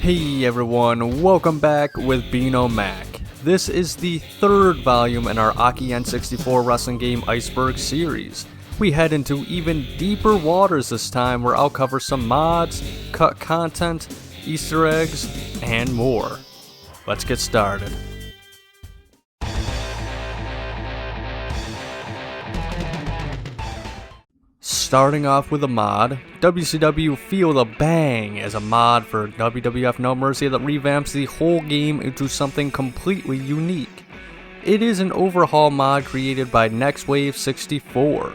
Hey everyone, welcome back with Bino Mac. This is the third volume in our AKI N64 wrestling game Iceberg series. We head into even deeper waters this time where I'll cover some mods, cut content, Easter eggs, and more. Let's get started. Starting off with a mod, WCW Feel the Bang is a mod for WWF No Mercy that revamps the whole game into something completely unique. It is an overhaul mod created by NextWave64.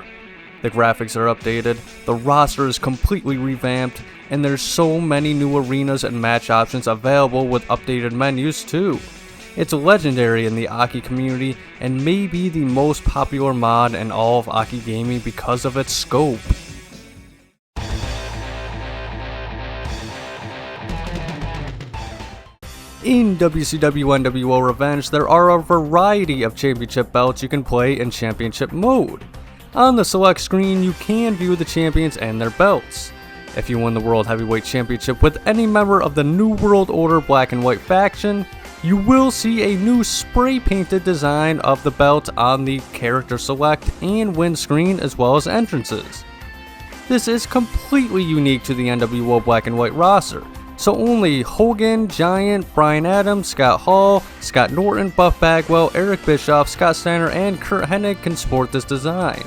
The graphics are updated, the roster is completely revamped, and there's so many new arenas and match options available with updated menus too. It's legendary in the AKI community and may be the most popular mod in all of AKI gaming because of its scope. In WCW NWO Revenge, there are a variety of championship belts you can play in championship mode. On the select screen, you can view the champions and their belts. If you win the World Heavyweight Championship with any member of the New World Order Black and White faction, you will see a new spray-painted design of the belt on the character select and win screen as well as entrances. This is completely unique to the NWO Black and White roster, so only Hogan, Giant, Bryan Adams, Scott Hall, Scott Norton, Buff Bagwell, Eric Bischoff, Scott Steiner, and Kurt Hennig can sport this design.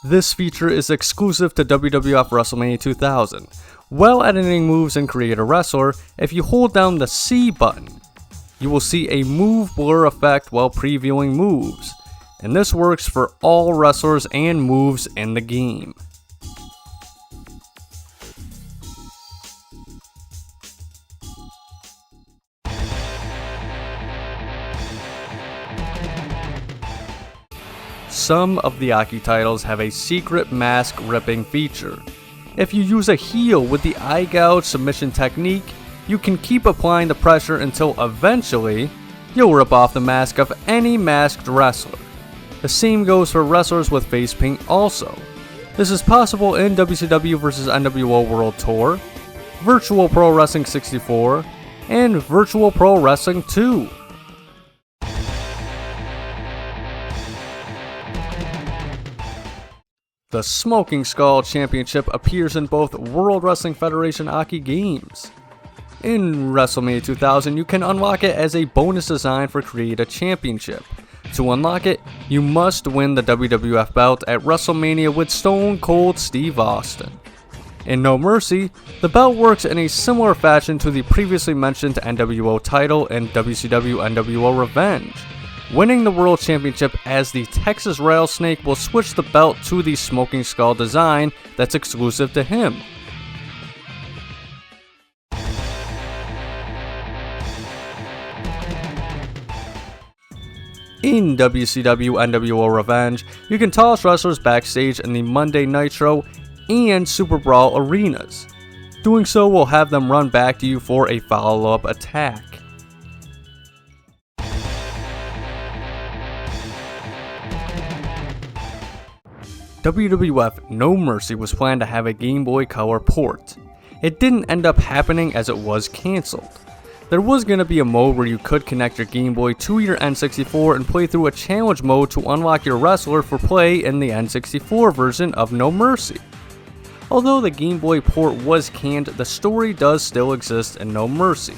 This feature is exclusive to WWF WrestleMania 2000. While editing moves in Create a Wrestler, if you hold down the C button, you will see a move blur effect while previewing moves, and this works for all wrestlers and moves in the game. Some of the AKI titles have a secret mask ripping feature. If you use a heel with the eye gouge submission technique, you can keep applying the pressure until eventually you'll rip off the mask of any masked wrestler. The same goes for wrestlers with face paint also. This is possible in WCW vs NWO World Tour, Virtual Pro Wrestling 64, and Virtual Pro Wrestling 2. The Smoking Skull Championship appears in both World Wrestling Federation AKI games. In WrestleMania 2000, you can unlock it as a bonus design for Create a Championship. To unlock it, you must win the WWF belt at WrestleMania with Stone Cold Steve Austin. In No Mercy, the belt works in a similar fashion to the previously mentioned NWO title in WCW NWO Revenge. Winning the World Championship as the Texas Rattlesnake will switch the belt to the Smoking Skull design that's exclusive to him. In WCW NWO Revenge, you can toss wrestlers backstage in the Monday Nitro and Super Brawl arenas. Doing so will have them run back to you for a follow-up attack. WWF No Mercy was planned to have a Game Boy Color port. It didn't end up happening as it was cancelled. There was going to be a mode where you could connect your Game Boy to your N64 and play through a challenge mode to unlock your wrestler for play in the N64 version of No Mercy. Although the Game Boy port was canned, the story does still exist in No Mercy.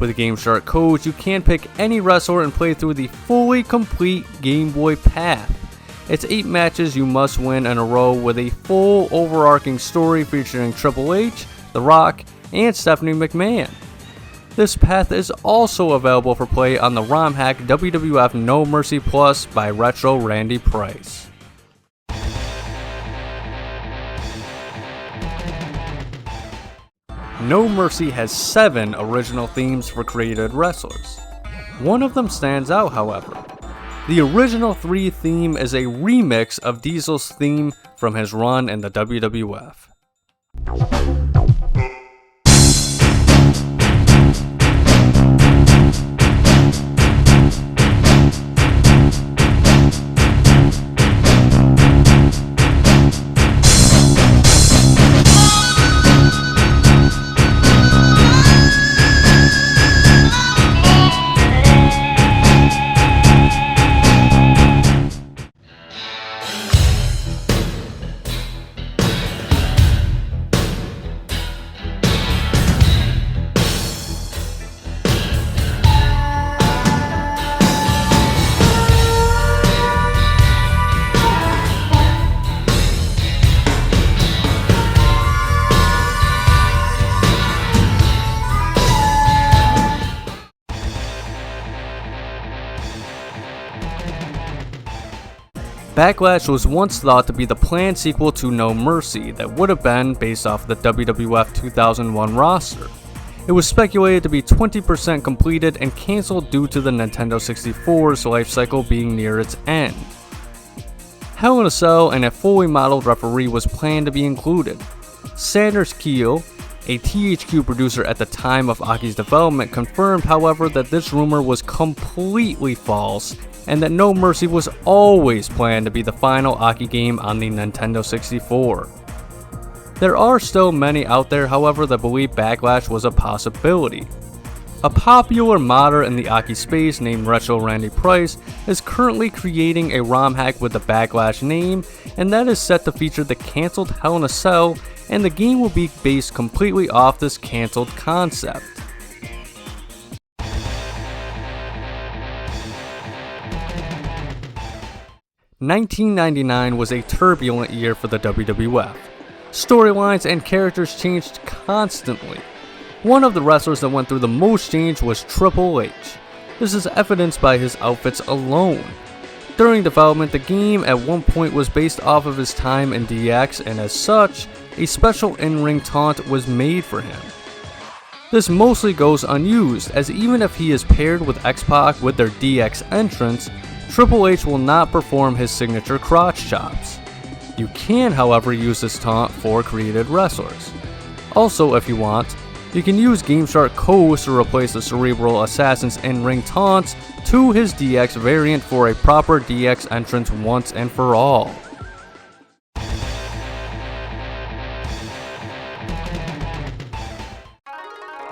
With Game Shark codes, you can pick any wrestler and play through the fully complete Game Boy path. It's 8 matches you must win in a row with a full overarching story featuring Triple H, The Rock, and Stephanie McMahon. This path is also available for play on the ROM hack WWF No Mercy Plus by Retro Randy Price. No Mercy has 7 original themes for created wrestlers. One of them stands out, however. The original 3 theme is a remix of Diesel's theme from his run in the WWF. Backlash was once thought to be the planned sequel to No Mercy that would have been based off the WWF 2001 roster. It was speculated to be 20% completed and cancelled due to the Nintendo 64's life cycle being near its end. Hell in a Cell and a fully modeled referee was planned to be included. Starrcade, a THQ producer at the time of AKI's development, confirmed however that this rumor was completely false and that No Mercy was always planned to be the final AKI game on the Nintendo 64. There are still many out there however that believe Backlash was a possibility. A popular modder in the AKI space named Retro Randy Price is currently creating a ROM hack with the Backlash name, and that is set to feature the cancelled Hell in a Cell, and the game will be based completely off this cancelled concept. $1999 was a turbulent year for the WWF. Storylines and characters changed constantly. One of the wrestlers that went through the most change was Triple H. This is evidenced by his outfits alone. During development, the game at one point was based off of his time in DX, and as such, a special in-ring taunt was made for him. This mostly goes unused, as even if he is paired with X-Pac with their DX entrance, Triple H will not perform his signature crotch chops. You can, however, use this taunt for created wrestlers. Also, if you want, you can use GameShark codes to replace the Cerebral Assassin's in-ring taunts to his DX variant for a proper DX entrance once and for all.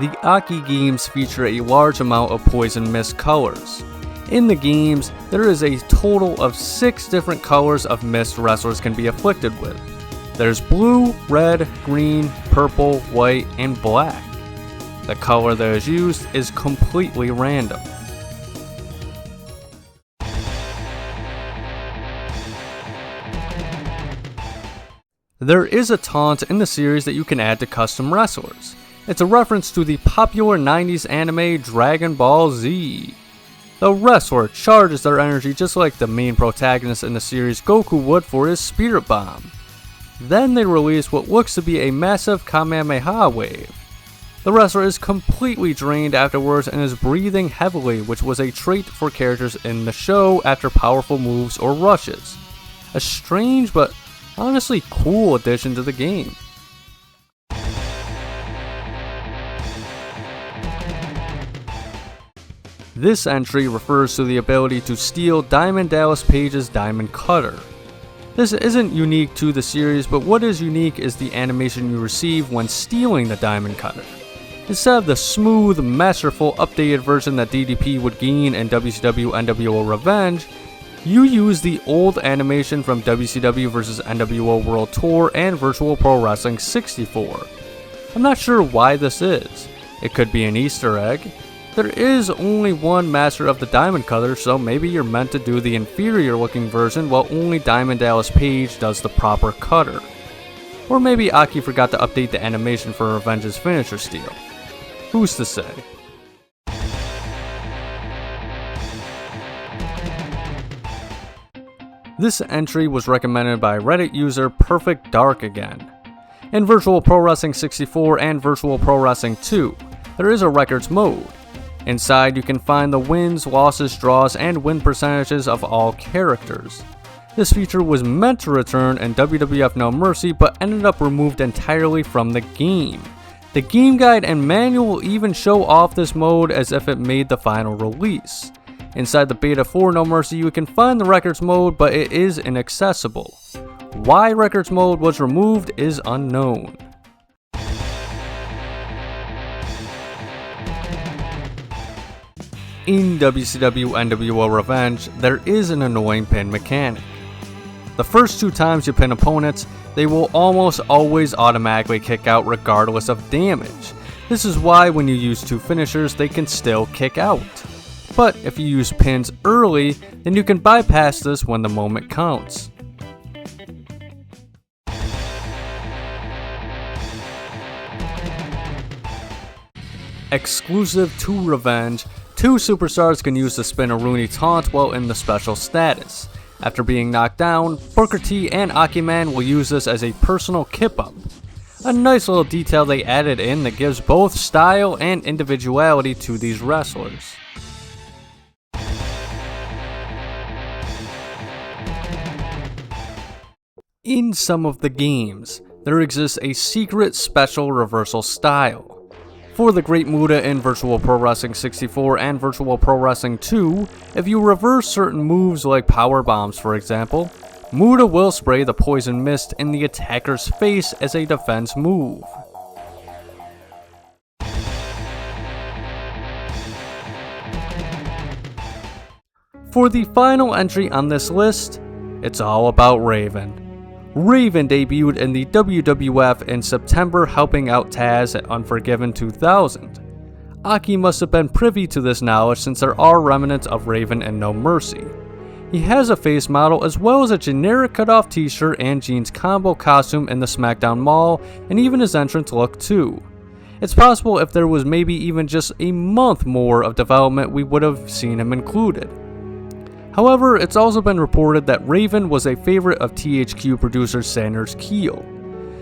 The AKI games feature a large amount of poison mist colors. In the games, there is a total of 6 different colors of mist wrestlers can be afflicted with. There's blue, red, green, purple, white, and black. The color that is used is completely random. There is a taunt in the series that you can add to custom wrestlers. It's a reference to the popular 90s anime Dragon Ball Z. The wrestler charges their energy just like the main protagonist in the series Goku would for his Spirit Bomb. Then they release what looks to be a massive Kamehameha wave. The wrestler is completely drained afterwards and is breathing heavily, which was a trait for characters in the show after powerful moves or rushes. A strange but honestly cool addition to the game. This entry refers to the ability to steal Diamond Dallas Page's Diamond Cutter. This isn't unique to the series, but what is unique is the animation you receive when stealing the Diamond Cutter. Instead of the smooth, masterful, updated version that DDP would gain in WCW NWO Revenge, you use the old animation from WCW vs NWO World Tour and Virtual Pro Wrestling 64. I'm not sure why this is. It could be an Easter egg. There is only one master of the Diamond Cutter, so maybe you're meant to do the inferior looking version while only Diamond Dallas Page does the proper cutter. Or maybe Aki forgot to update the animation for Revenge's finisher steal. Who's to say? This entry was recommended by Reddit user Perfect Dark again. In Virtual Pro Wrestling 64 and Virtual Pro Wrestling 2, there is a records mode. Inside you can find the wins, losses, draws, and win percentages of all characters. This feature was meant to return in WWF No Mercy but ended up removed entirely from the game. The game guide and manual even show off this mode as if it made the final release. Inside the beta for No Mercy you can find the records mode, but it is inaccessible. Why records mode was removed is unknown. In WCW NWO Revenge, there is an annoying pin mechanic. The first 2 times you pin opponents, they will almost always automatically kick out regardless of damage. This is why when you use 2 finishers, they can still kick out. But if you use pins early, then you can bypass this when the moment counts. Exclusive to Revenge, 2 superstars can use the spinneroonie taunt while in the special status. After being knocked down, Booker T and AKI Man will use this as a personal kip-up. A nice little detail they added in that gives both style and individuality to these wrestlers. In some of the games, there exists a secret special reversal style. For the Great Muta in Virtual Pro Wrestling 64 and Virtual Pro Wrestling 2, if you reverse certain moves like power bombs for example, Muta will spray the poison mist in the attacker's face as a defense move. For the final entry on this list, it's all about Raven. Raven debuted in the WWF in September, helping out Taz at Unforgiven 2000. Aki must have been privy to this knowledge since there are remnants of Raven in No Mercy. He has a face model as well as a generic cutoff t-shirt and jeans combo costume in the SmackDown Mall, and even his entrance look too. It's possible if there was maybe even just a month more of development we would have seen him included. However, it's also been reported that Raven was a favorite of THQ producer Sanders Keel.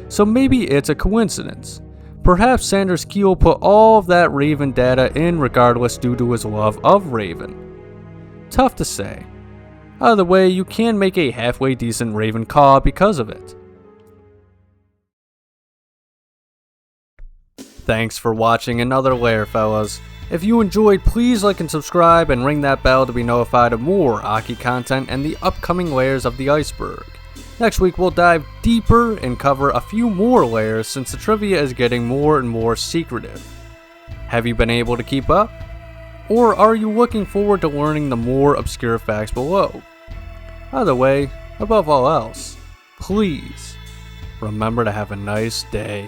So maybe it's a coincidence. Perhaps Sanders Keel put all of that Raven data in regardless due to his love of Raven. Tough to say. Either way, you can make a halfway decent Raven CAW because of it. Thanks for watching another layer, fellas. If you enjoyed, please like and subscribe and ring that bell to be notified of more Aki content and the upcoming layers of the Iceberg. Next week we'll dive deeper and cover a few more layers since the trivia is getting more and more secretive. Have you been able to keep up? Or are you looking forward to learning the more obscure facts below? Either way, above all else, please remember to have a nice day.